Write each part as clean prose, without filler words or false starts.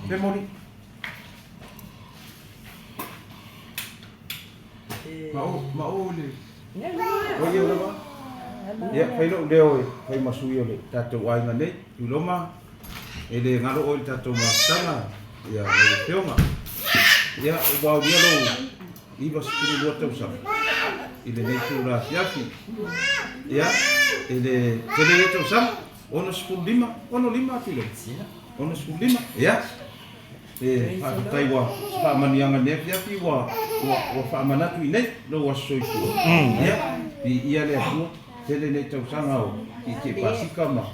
Memori. Mau le. Oh iya udah, Pak. Ya, kailo deo kai masuyo le tato ai ngane uloma ele ngalo ol tato masanga ya le peonga ya ubau dia lo iba sepuluh dua tahun sa ile netu la fiafi ya ele tele netu sa ono 15 ono 5 kilo ono 15 ya fa taiwa fa manianga ne fiafi wa fa manatu ine lo wasoitu ya ia le tu tele ne tau sanga o i ke pasika ma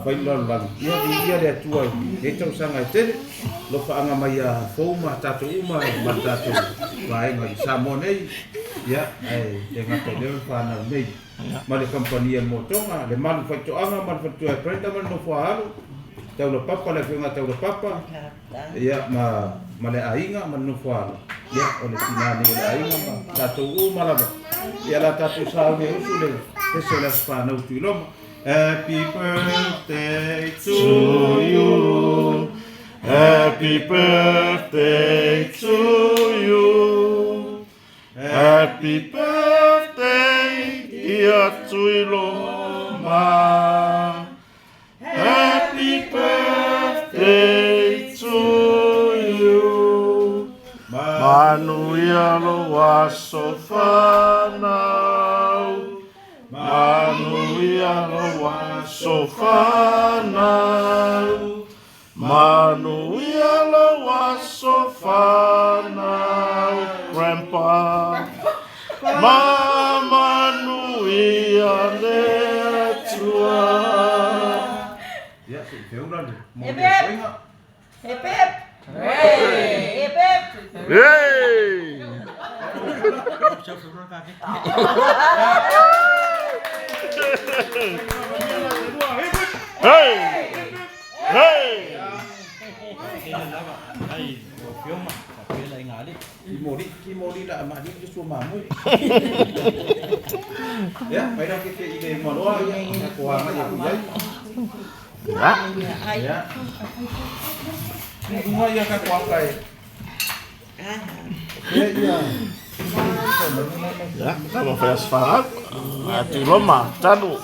baila lang ia le tua e tau sanga tele lo fa anga mai a foma tatu uma ma tatu vai ngai samone ya e ngata le fa na nei ma le kompania motonga le malu fa to anga ma fa to e prenda ma no fa halu tau lo papa le fa tau lo papa ya ma le ainga ma no fa halu ya ole tinani le ainga ma tatu uma la ya la tatu sa me usule eso la spana utiloma. Happy birthday to you. Happy birthday to you. Happy birthday dear Tuiloma. Happy birthday to you. Manuia lo wasofana. Manuia lo wasofana. Manuia lo wasofana. Grandpa. Mama nuia le tua. Ya, feuran. Hep. Hey! Kimori la ma di su mamu. Ya, pai dah kita ide maloa ya ko ama ya kujai. Ya. Semua ya ka ko kai. Ya. Ya, sama fast farag. Ati loma, tanu.